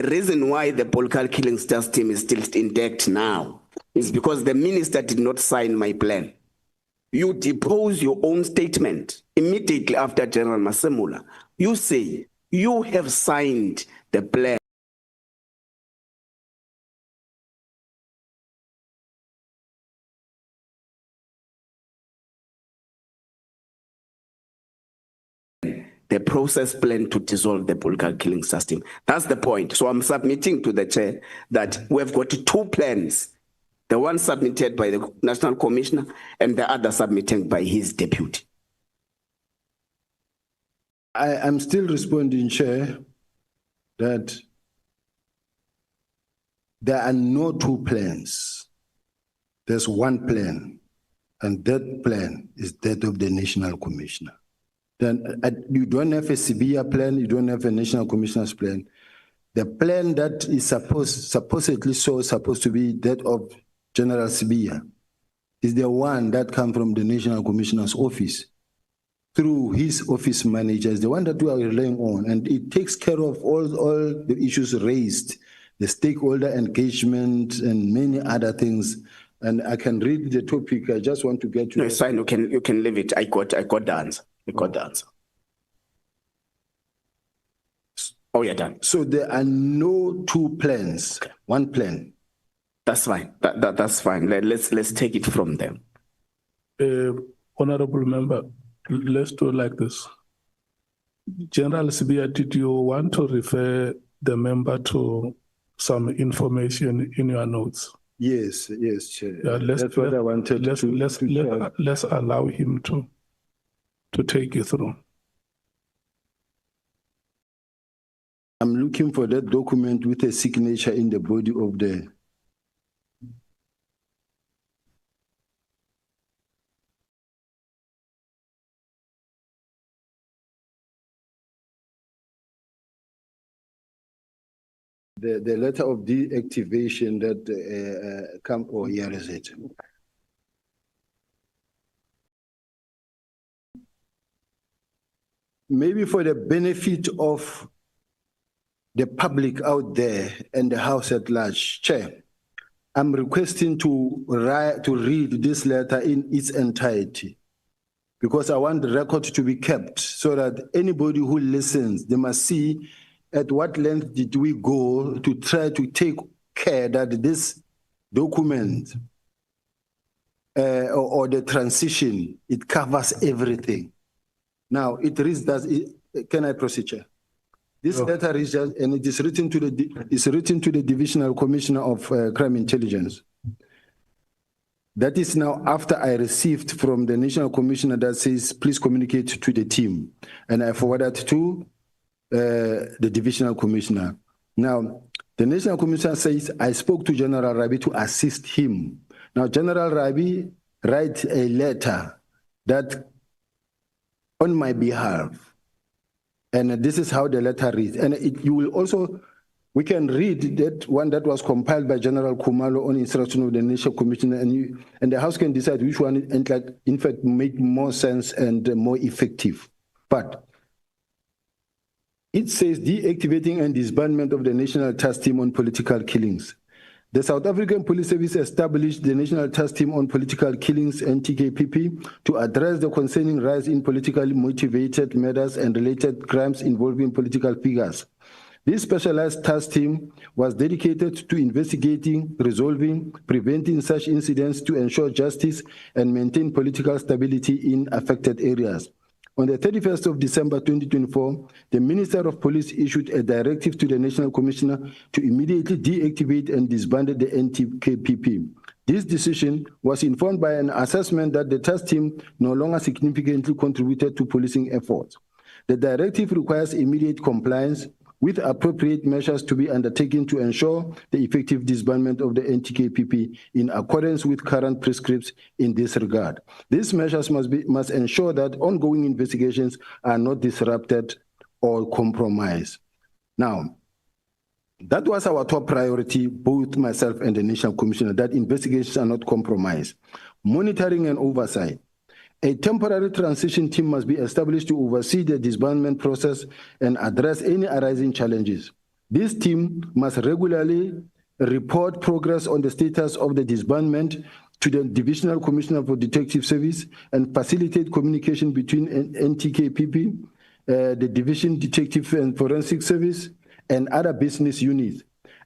The reason why the political killings team is still intact now is because the minister did not sign my plan. You depose your own statement immediately after General Masemola. You say you have signed the plan. The process plan to dissolve the political killing system. That's the point. So I'm submitting to the chair that we've got two plans. The one submitted by the National Commissioner and the other submitted by his deputy. I'm still responding, Chair, that there are no two plans. There's one plan, and that plan is that of the National Commissioner. Then you don't have a Sibiya plan, you don't have a National Commissioner's plan. The plan that is supposedly supposed to be that of General Sibiya is the one that comes from the National Commissioner's office through his office managers, the one that we are relying on, and it takes care of all the issues raised, the stakeholder engagement and many other things. And I can read the topic. I just want to get to. No, it's fine. You can leave it. I got the answer. I got the answer. Oh, you're done. So there are no two plans. Okay. One plan. That's fine. That's fine. Let's take it from them. Honorable member, let's do it like this. General Sibiya, did you want to refer the member to some information in your notes? Yes, Chair. Yeah, that's what I wanted let's allow him to take you through. I'm looking for that document with a signature in the body of the. The letter of deactivation that here is it. Maybe for the benefit of the public out there and the House at large, Chair, I'm requesting to read this letter in its entirety, because I want the record to be kept so that anybody who listens, they must see at what length did we go to try to take care that this document or the transition, it covers everything. Now, it reads that, can I proceed, Chair? This letter is just, and it is written to the Divisional Commissioner of Crime Intelligence. That is now after I received from the National Commissioner that says, please communicate to the team. And I forwarded to the Divisional Commissioner. Now, the National Commissioner says, I spoke to General Rabi to assist him. Now, General Rabi writes a letter that on my behalf. And this is how the letter reads. And you will also, we can read that one that was compiled by General Khumalo on instruction of the National Commissioner, and the House can decide which one, in fact, make more sense and more effective. But it says deactivating and disbandment of the National Task Team on Political Killings. The South African Police Service established the National Task Team on Political Killings, NTKPP, to address the concerning rise in politically motivated murders and related crimes involving political figures. This specialized task team was dedicated to investigating, resolving, preventing such incidents to ensure justice and maintain political stability in affected areas. On the 31st of December 2024, the Minister of Police issued a directive to the National Commissioner to immediately deactivate and disband the NTKPP. This decision was informed by an assessment that the task team no longer significantly contributed to policing efforts. The directive requires immediate compliance with appropriate measures to be undertaken to ensure the effective disbandment of the NTKPP in accordance with current prescripts in this regard. These measures must ensure that ongoing investigations are not disrupted or compromised. Now, that was our top priority, both myself and the National Commissioner, that investigations are not compromised. Monitoring and oversight. A temporary transition team must be established to oversee the disbandment process and address any arising challenges. This team must regularly report progress on the status of the disbandment to the Divisional Commissioner for Detective Service and facilitate communication between NTKPP, the Division Detective and Forensic Service, and other business units.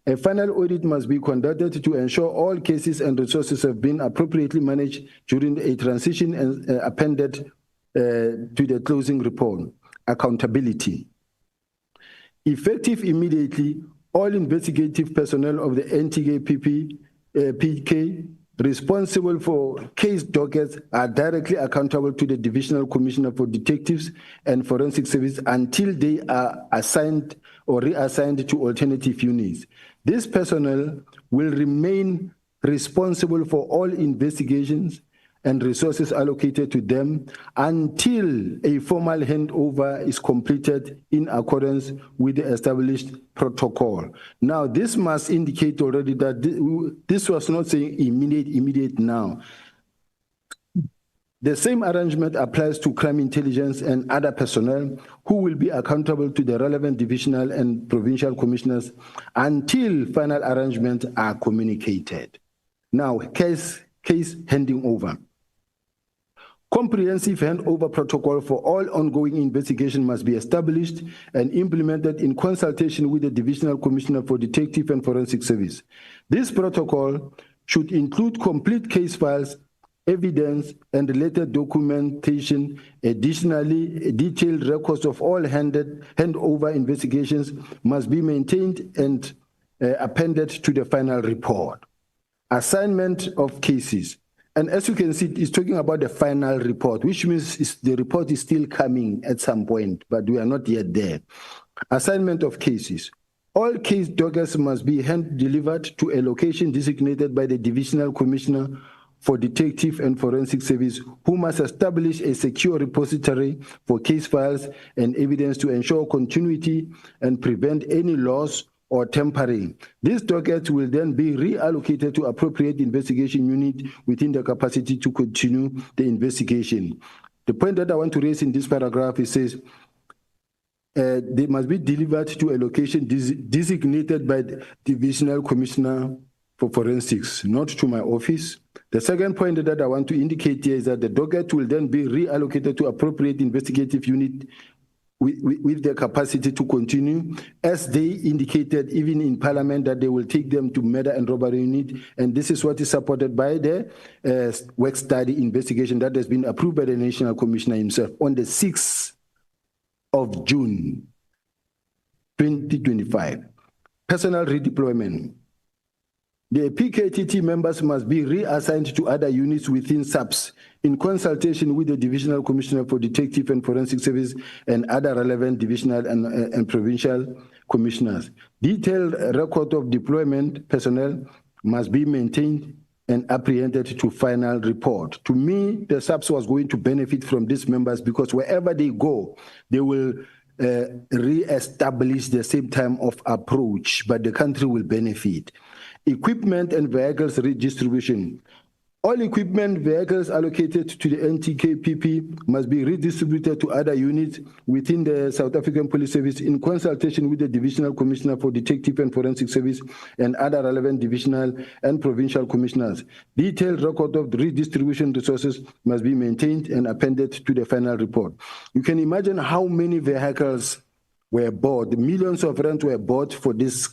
A final audit must be conducted to ensure all cases and resources have been appropriately managed during a transition and appended to the closing report. Accountability. Effective immediately, all investigative personnel of the NTKPP, PK, responsible for case dockets are directly accountable to the Divisional Commissioner for Detectives and Forensic Service until they are assigned or reassigned to alternative units. This personnel will remain responsible for all investigations and resources allocated to them until a formal handover is completed in accordance with the established protocol. Now, this must indicate already that this was not saying immediate now. The same arrangement applies to crime intelligence and other personnel who will be accountable to the relevant divisional and provincial commissioners until final arrangements are communicated. Now, case handing over. Comprehensive handover protocol for all ongoing investigation must be established and implemented in consultation with the Divisional Commissioner for Detective and Forensic Service. This protocol should include complete case files, evidence, and related documentation. Additionally, detailed records of all handover investigations must be maintained and appended to the final report. Assignment of cases. And as you can see, it's talking about the final report, which means the report is still coming at some point, but we are not yet there. Assignment of cases. All case dockets must be hand-delivered to a location designated by the Divisional Commissioner for Detective and Forensic Service, who must establish a secure repository for case files and evidence to ensure continuity and prevent any loss or tampering. These dockets will then be reallocated to appropriate investigation unit within the capacity to continue the investigation. The point that I want to raise in this paragraph, it says, they must be delivered to a location designated by the Divisional Commissioner for Forensics, not to my office. The second point that I want to indicate here is that the docket will then be reallocated to appropriate investigative unit with their capacity to continue, as they indicated even in Parliament that they will take them to murder and robbery unit, and this is what is supported by the work study investigation that has been approved by the National Commissioner himself on the 6th of June 2025. Personnel redeployment. The PKTT members must be reassigned to other units within SAPS in consultation with the Divisional Commissioner for Detective and Forensic Service and other relevant divisional and provincial commissioners. Detailed record of deployment personnel must be maintained and apprehended to final report. To me, the SAPS was going to benefit from these members because wherever they go, they will re-establish the same time of approach, but the country will benefit. Equipment and vehicles redistribution. All equipment vehicles allocated to the NTKPP must be redistributed to other units within the South African Police Service in consultation with the Divisional Commissioner for Detective and Forensic Service and other relevant divisional and provincial commissioners. Detailed record of the redistribution resources must be maintained and appended to the final report. You can imagine how many vehicles were bought. Millions of rands were bought for this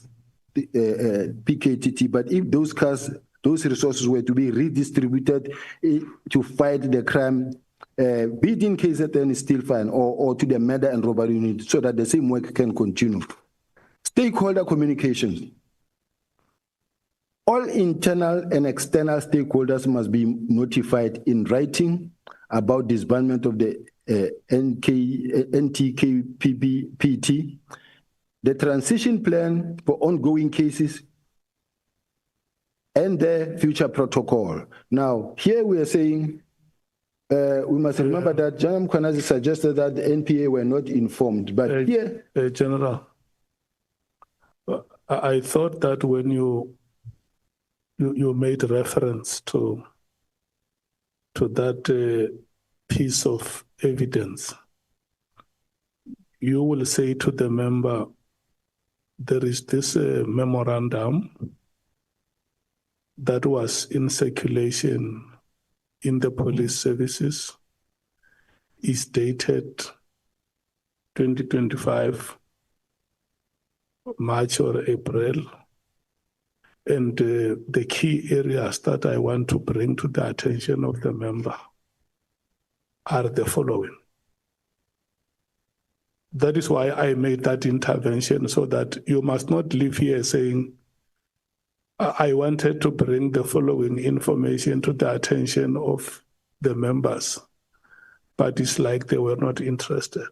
PKTT, but if those cars, those resources were to be redistributed to fight the crime, be it in KZN is still fine, or to the murder and robbery unit, so that the same work can continue. Stakeholder communications. All internal and external stakeholders must be notified in writing about disbandment of the NTKPT, the transition plan for ongoing cases, and the future protocol. Now, here we are saying we must remember that Gen Mkhwanazi suggested that the NPA were not informed, but here... General, I thought that when you made reference to that piece of evidence, you will say to the member there is this memorandum that was in circulation in the police services. Is dated 2025, March or April. And the key areas that I want to bring to the attention of the member are the following. That is why I made that intervention, so that you must not leave here saying, I wanted to bring the following information to the attention of the members, but it's like they were not interested.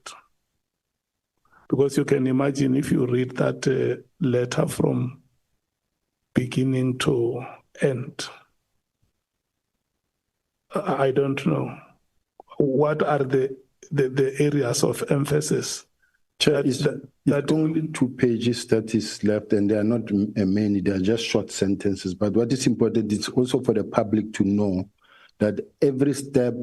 Because you can imagine if you read that letter from beginning to end, I don't know. What are the areas of emphasis? Chair, it's only 2 pages that is left, and they are not many, they are just short sentences. But what is important is also for the public to know that every step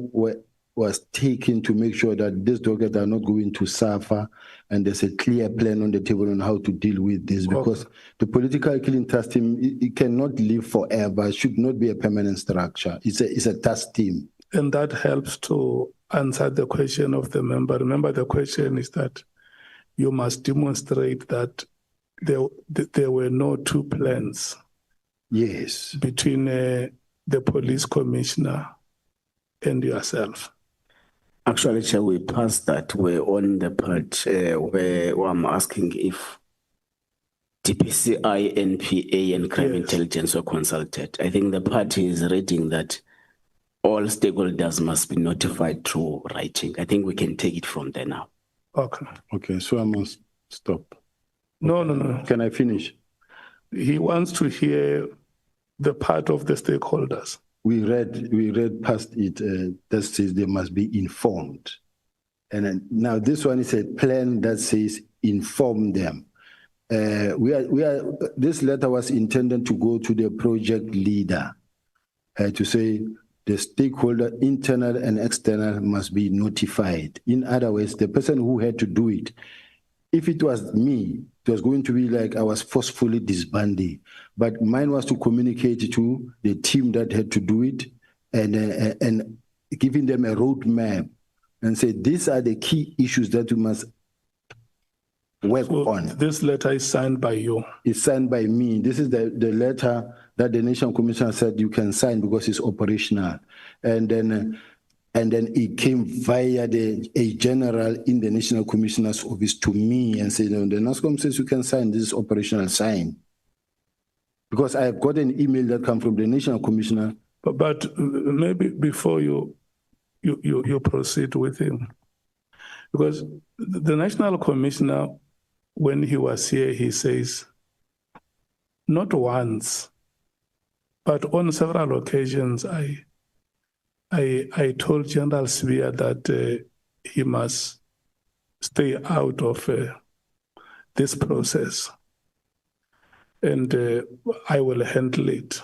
was taken to make sure that these doggers are not going to suffer, and there's a clear plan on the table on how to deal with this, because the political killing task team, it cannot live forever. It should not be a permanent structure. It's a task team. And that helps to answer the question of the member. Remember, the question is that you must demonstrate that there were no two plans. Yes. Between the police commissioner and yourself. Actually, Chair, we passed that. We're on the part where I'm asking if DPCI, NPA, and crime intelligence were consulted. I think the party is reading that all stakeholders must be notified through writing. I think we can take it from there now. Okay. Okay, so I must stop. No. Can I finish? He wants to hear the part of the stakeholders. We read past it that says they must be informed. And now this one is a plan that says inform them. This letter was intended to go to the project leader to say the stakeholder, internal and external, must be notified. In other words, the person who had to do it, if it was me, it was going to be like I was forcefully disbanding. But mine was to communicate to the team that had to do it and giving them a roadmap and say, these are the key issues that we must work on. This letter is signed by you? It's signed by me. This is the letter that the National Commission said you can sign because it's operational. And then it came via a general in the National Commissioner's office to me and said, no, the NASCOM says you can sign this operational sign. Because I have got an email that comes from the National Commissioner. But maybe before you proceed with him, because the National Commissioner, when he was here, he says, not once, but on several occasions, I told General Sibiya that he must stay out of this process, and I will handle it.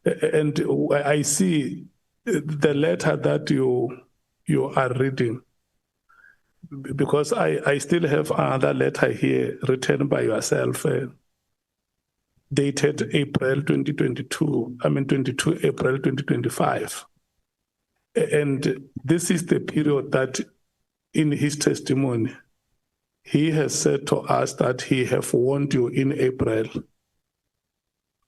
And I see the letter that you are reading, because I still have another letter here written by yourself, dated April 2022, 22 April 2025. And this is the period that in his testimony, he has said to us that he have warned you in April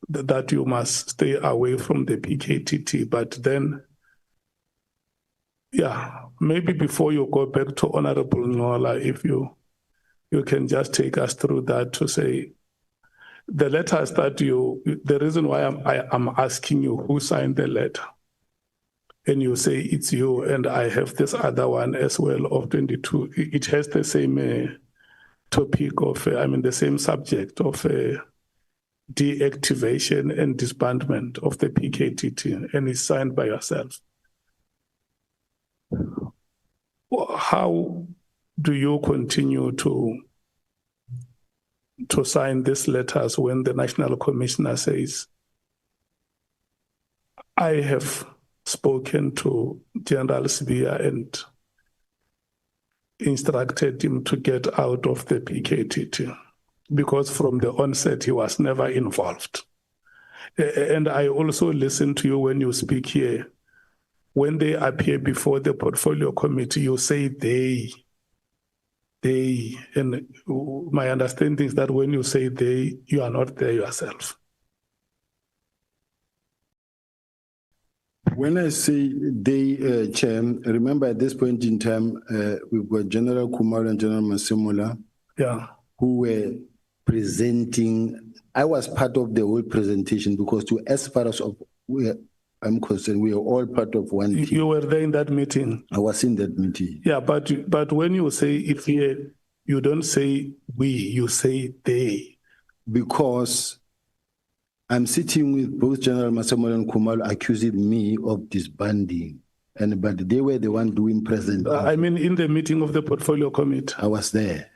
that you must stay away from the PKTT. But then, maybe before you go back to Honorable Nhlanhla, if you can just take us through that to say, the letters that the reason why I'm asking you who signed the letter, and you say it's you, and I have this other one as well of 22. It has the same topic of, the same subject of deactivation and disbandment of the PKTT, and it's signed by yourself. How do you continue to sign these letters when the National Commissioner says, I have spoken to General Sibiya and instructed him to get out of the PKTT? because from the onset he was never involved. And I also listen to you when you speak here. When they appear before the portfolio committee, you say they, and my understanding is that when you say they, you are not there yourself. When I say they, Chair, remember at this point in time, we've got General Khumalo and General Masemola, who were presenting. I was part of the whole presentation because as far as I'm concerned, we are all part of one team. You were there in that meeting? I was in that meeting. Yeah, but when you say it here, you don't say we, you say they. Because I'm sitting with both General Masemola and Khumalo accusing me of disbanding, but they were the one doing present. I mean, in the meeting of the portfolio committee. I was there,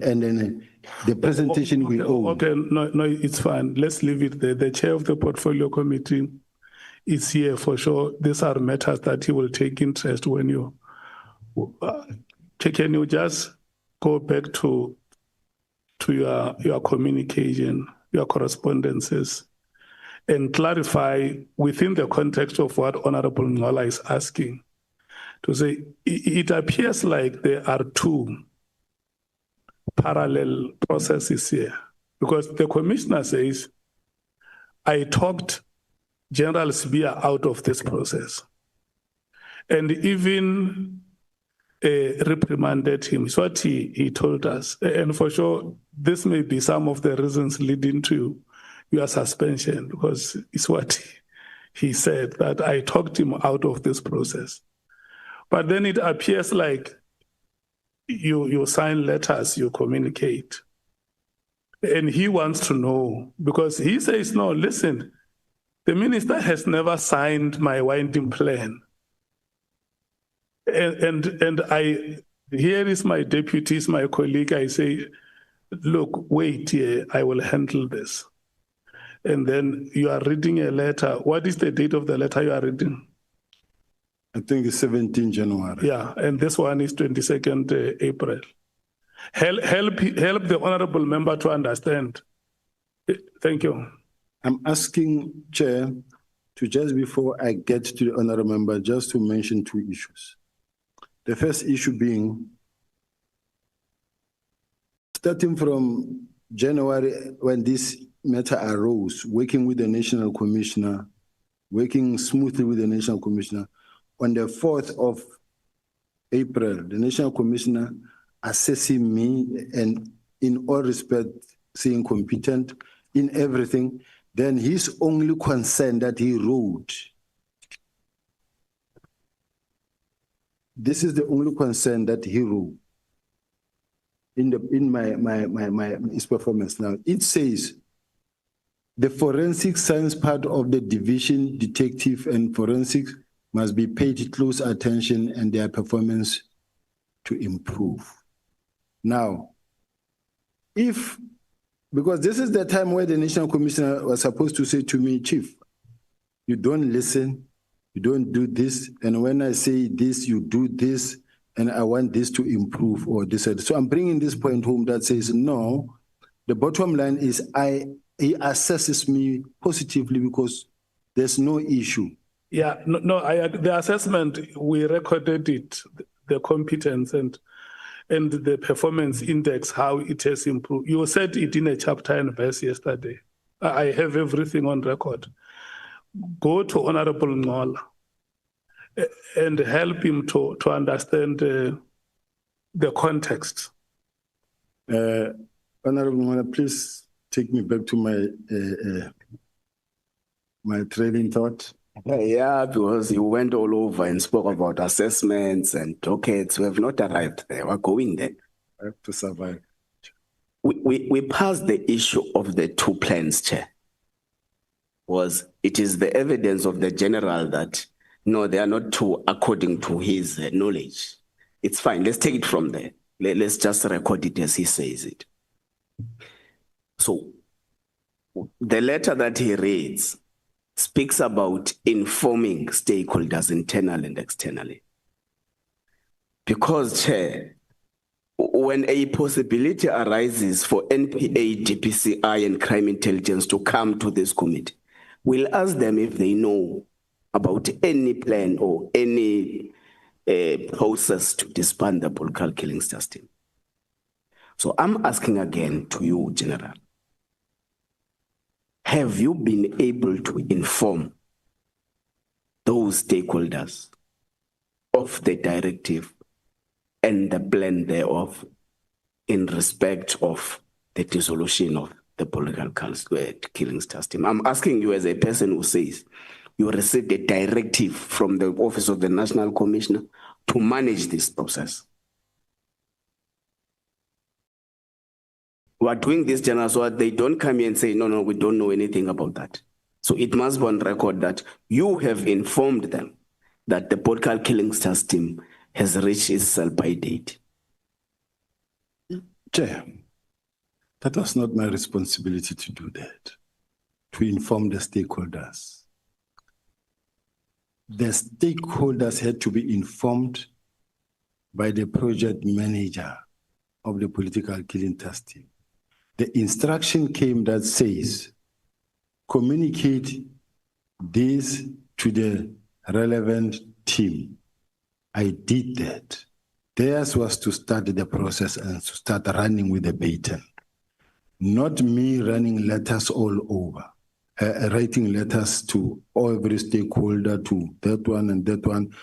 and then the presentation we own. Okay, no, it's fine. Let's leave it there. The chair of the portfolio committee is here for sure. These are matters that he will take interest when you. Can you just go back to your communication, your correspondences, and clarify within the context of what Honorable Nhlanhla is asking, to say it appears like there are two parallel processes here, because the commissioner says, I talked General Sibiya out of this process, and even reprimanded him. It's what he told us. And for sure, this may be some of the reasons leading to your suspension, because it's what he said, that I talked him out of this process. But then it appears like you sign letters, you communicate. And he wants to know, because he says, no, listen, the minister has never signed my winding plan. And here is my deputies, my colleague, I say, look, wait here, I will handle this. And then you are reading a letter. What is the date of the letter you are reading? I think it's 17 January. Yeah, and this one is 22nd April. Help the honorable member to understand. Thank you. I'm asking, Chair, to just before I get to the honorable member, just to mention two issues. The first issue being, starting from January, when this matter arose, working with the National Commissioner, working smoothly with the National Commissioner, on the 4th of April, the National Commissioner assessing me and in all respect saying competent in everything, then his only concern that he wrote, this is the only concern that he wrote in his performance. Now it says the forensic science part of the division, detective and forensics must be paid close attention and their performance to improve. Now, because this is the time where the National Commissioner was supposed to say to me, Chief, you don't listen, you don't do this, and when I say this, you do this, and I want this to improve or this. So I'm bringing this point home that says, no, the bottom line is he assesses me positively because there's no issue. Yeah, the assessment, we recorded it, the competence and the performance index, how it has improved. You said it in a chapter and verse yesterday. I have everything on record. Go to Honorable Nhlanhla and help him to understand the context. Honorable Nhlanhla, please take me back to my trailing thought. Yeah, because you went all over and spoke about assessments and dockets. We have not arrived there. We're going there. I have to survive. We passed the issue of the two plans, Chair. It is the evidence of the general that, no, they are not two according to his knowledge. It's fine. Let's take it from there. Let's just record it as he says it. So the letter that he reads speaks about informing stakeholders internally and externally. Because, Chair, When a possibility arises for NPA, DPCI, and crime intelligence to come to this committee, we'll ask them if they know about any plan or any process to disband the political killings system. So I'm asking again to you, General, have you been able to inform those stakeholders of the directive and the plan thereof in respect of the dissolution of the political killings system? I'm asking you as a person who says you received a directive from the Office of the National Commissioner to manage this process. We are doing this, General, so they don't come here and say, no, we don't know anything about that. So it must be on record that you have informed them that the political killings system has reached its sell-by date. Chair, that was not my responsibility to do that, to inform the stakeholders. The stakeholders had to be informed by the project manager of the political killing system. The instruction came that says, communicate this to the relevant team. I did that. Theirs was to start the process and to start running with the baton. Not me running letters all over, writing letters to every stakeholder, to that one and that one,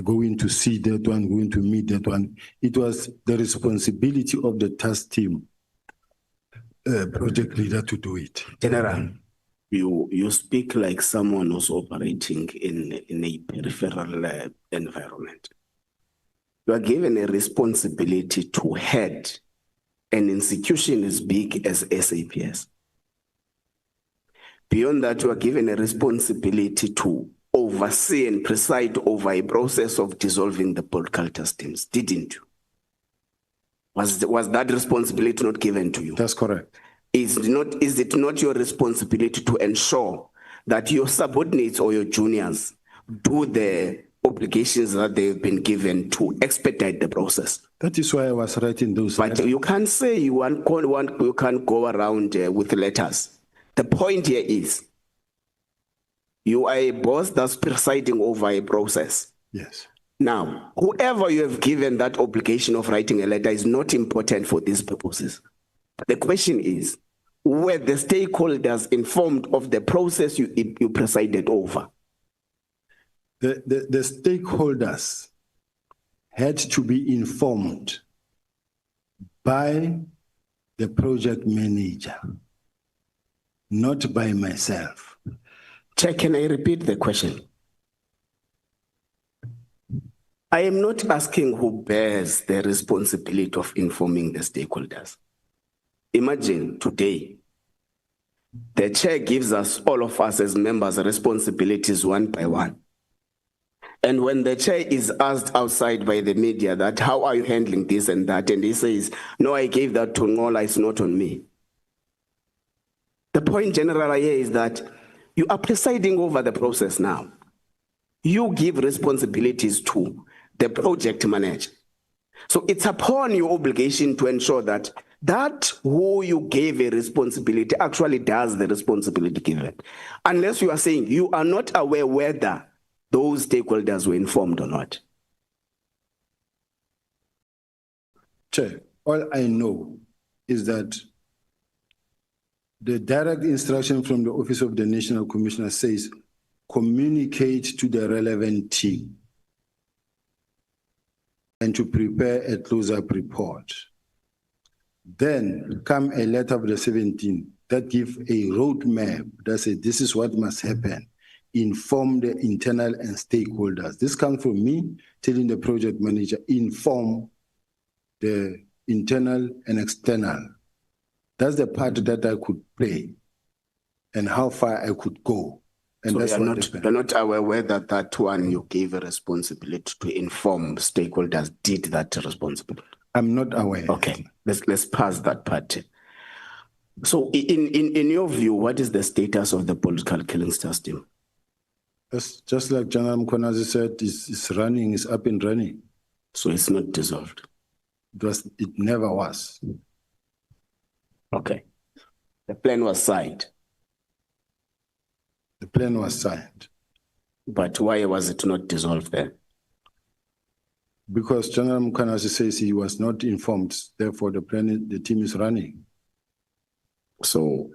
going to see that one, going to meet that one. It was the responsibility of the task team, project leader, to do it. General, you speak like someone who's operating in a peripheral environment. You are given a responsibility to head an institution as big as SAPS. Beyond that, you are given a responsibility to oversee and preside over a process of dissolving the political systems, didn't you? Was that responsibility not given to you? That's correct. Is it not your responsibility to ensure that your subordinates or your juniors do the obligations that they've been given to expedite the process? That is why I was writing those. But you can't say you can't go around with letters. The point here is you are a boss that's presiding over a process. Yes. Now, whoever you have given that obligation of writing a letter is not important for these purposes. The question is, were the stakeholders informed of the process you presided over? The stakeholders had to be informed by the project manager, not by myself. Chair, can I repeat the question? I am not asking who bears the responsibility of informing the stakeholders. Imagine today, the chair gives us, all of us as members, responsibilities one by one. And when the chair is asked outside by the media that, how are you handling this and that? And he says, no, I gave that to Ngola, it's not on me. The point, General, here is that you are presiding over the process now. You give responsibilities to the project manager. So it's upon your obligation to ensure that who you gave a responsibility actually does the responsibility given. Unless you are saying you are not aware whether those stakeholders were informed or not. Chair, all I know is that the direct instruction from the Office of the National Commissioner says, communicate to the relevant team and to prepare a close-up report. Then come a letter of the 17th that gives a roadmap that says this is what must happen. Inform the internal and stakeholders. This comes from me telling the project manager, inform the internal and external. That's the part that I could play and how far I could go. And so that's you're not aware whether that one you gave a responsibility to inform stakeholders did that responsibility? I'm not aware. Okay, let's pass that part. So in your view, what is the status of the political killing system? Just like Gen Mkhwanazi said, it's running, it's up and running. So it's not dissolved? It never was. Okay. The plan was signed, The plan was signed but why was it not dissolved then? because General Mkhwanazi says he was not informed. Therefore, the team is running. So,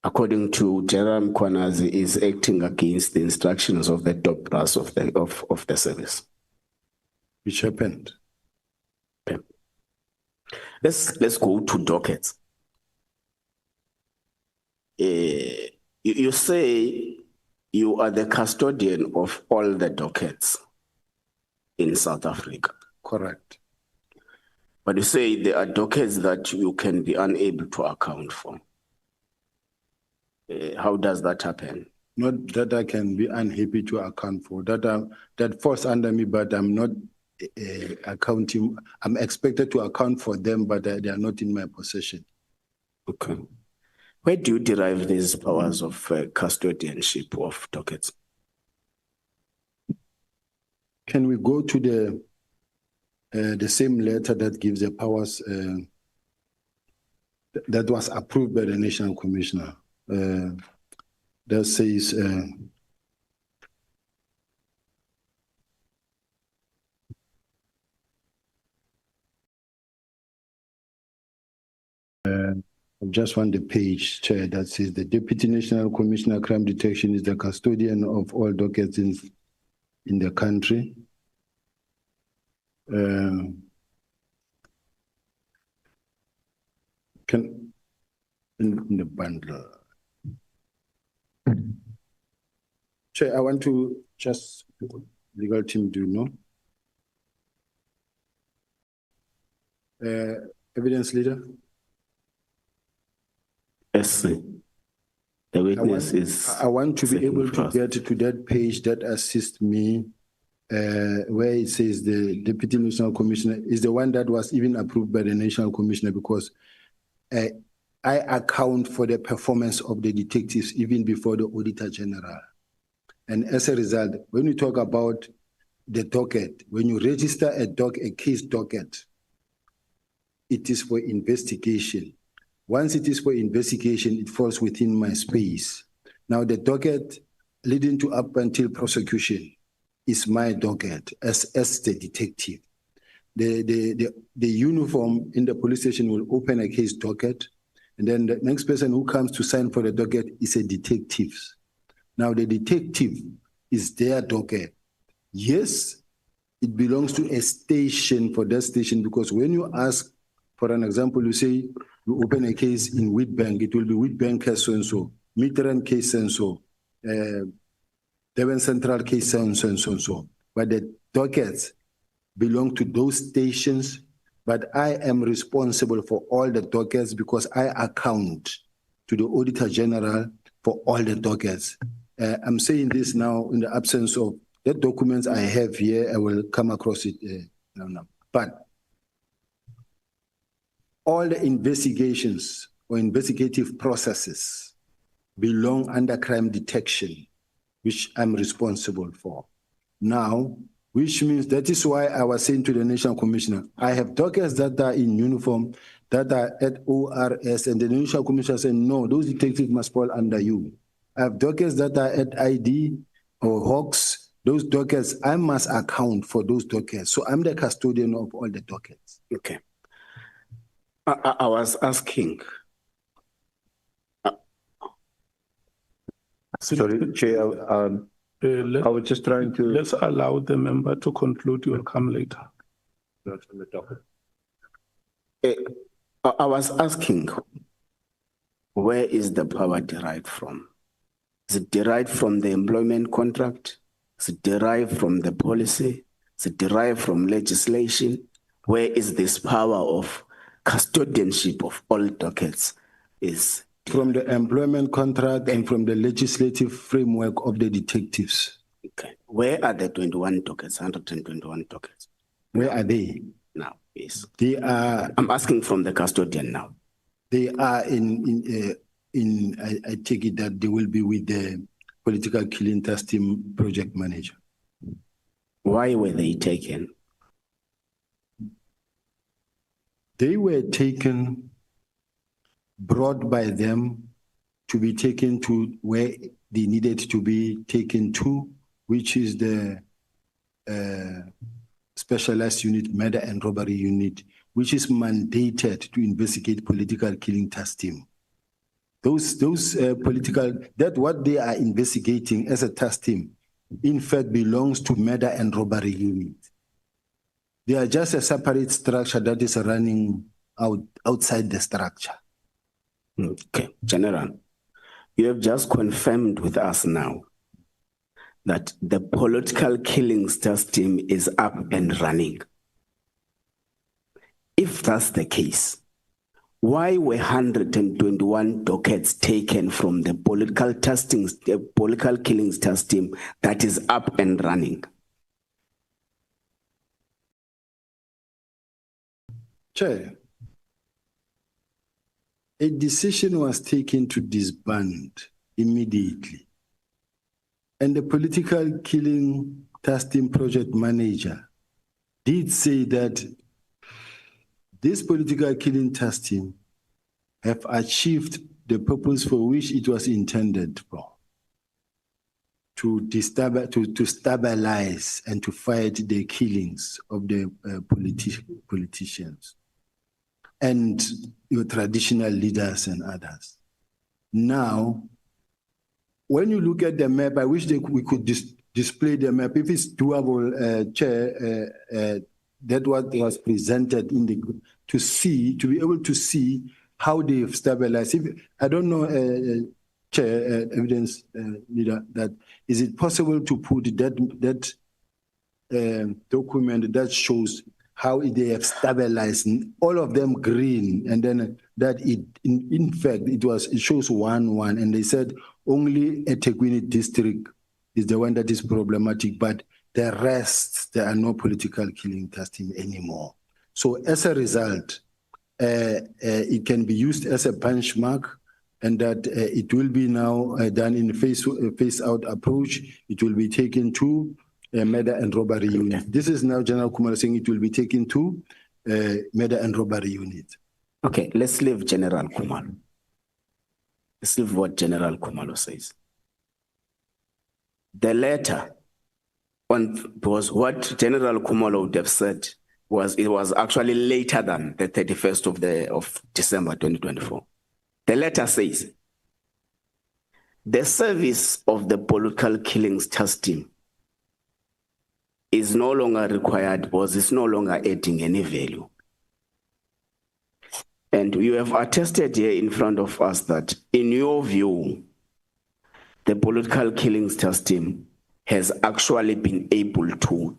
according to General Mkhwanazi, is acting against the instructions of the top brass of the service. Which happened. Okay. Let's go to dockets. You say you are the custodian of all the dockets in South Africa. Correct. But you say there are dockets that you can be unable to account for. How does that happen? Not that I can be unhappy to account for. That falls under me, but I'm not accounting. I'm expected to account for them, but they are not in my possession. Okay. Where do you derive these powers of custodianship of dockets? Can we go to the same letter that gives the powers that was approved by the National Commissioner? That says I just want the page, Chair, that says the Deputy National Commissioner Crime Detection is the custodian of all dockets in the country. In the bundle. Chair, I want to just, legal team, do you know? Evidence leader? Yes, the witness is. I want to be able to get to that page that assists me where it says the Deputy National Commissioner is the one that was even approved by the National Commissioner, because I account for the performance of the detectives even before the Auditor General. And as a result, when we talk about the docket, when you register a case docket, it is for investigation. Once it is for investigation, it falls within my space. Now the docket leading to up until prosecution is my docket as the detective. The uniform in the police station will open a case docket, and then the next person who comes to sign for the docket is a detective. Now the detective is their docket. Yes, it belongs to a station for that station, because when you ask, for an example, you say you open a case in Wheatbank, it will be Wheatbank case so-and-so, Midrand case so-and-so, Devon Central case so-and-so. But the dockets belong to those stations, but I am responsible for all the dockets because I account to the Auditor General for all the dockets. I'm saying this now in the absence of the documents I have here. I will come across it now. But all the investigations or investigative processes belong under crime detection, which I'm responsible for. Now, which means that is why I was saying to the National Commissioner, I have dockets that are in uniform, that are at ORS, and the National Commissioner said, no, those detectives must fall under you. I have dockets that are at ID or Hawks. Those dockets, I must account for those dockets. So I'm the custodian of all the dockets. Okay. I was asking. Sorry, Chair, I was just trying to... Let's allow the member to conclude. You will come later. That's on the topic. I was asking, where is the power derived from? Is it derived from the employment contract? Is it derived from the policy? Is it derived from legislation? Where is this power of custodianship of all dockets? Is from the employment contract and from the legislative framework of the detectives. Okay. Where are the 21 dockets, 121 dockets? Where are they? Now, yes. They are... I'm asking from the custodian now. They are I take it that they will be with the political killing task team project manager. Why were they taken? They were taken, brought by them to be taken to where they needed to be taken to, which is the specialized unit, murder and robbery unit, which is mandated to investigate political killing task team. Those that what they are investigating as a task team, in fact, belongs to murder and robbery unit. They are just a separate structure that is running outside the structure. Okay, General, you have just confirmed with us now that the political killings task team is up and running. If that's the case, why were 121 dockets taken from the political killings task team that is up and running? Chair, a decision was taken to disband immediately. And the political killing task team project manager did say that this political killing task team have achieved the purpose for which it was intended for, to stabilize and to fight the killings of the politicians and your traditional leaders and others. Now, when you look at the map, I wish we could display the map. If it's doable, Chair, that what was presented in the to be able to see how they've stabilized. I don't know, Chair, evidence leader, that is it possible to put that document that shows how they have stabilized, all of them green, and then that in fact it shows 1-1, and they said only eThekwini district is the one that is problematic, but the rest, there are no political killing task team anymore. So as a result, it can be used as a benchmark, and that it will be now done in a phase-out approach. It will be taken to murder and robbery unit. This is now General Khumalo saying it will be taken to murder and robbery unit. Okay, let's leave General Khumalo. Let's leave what General Khumalo says. The letter was what General Khumalo would have said it was actually later than the 31st of December 2024. The letter says, the service of the political killings task team is no longer required because it's no longer adding any value. And you have attested here in front of us that, in your view, the political killings task team has actually been able to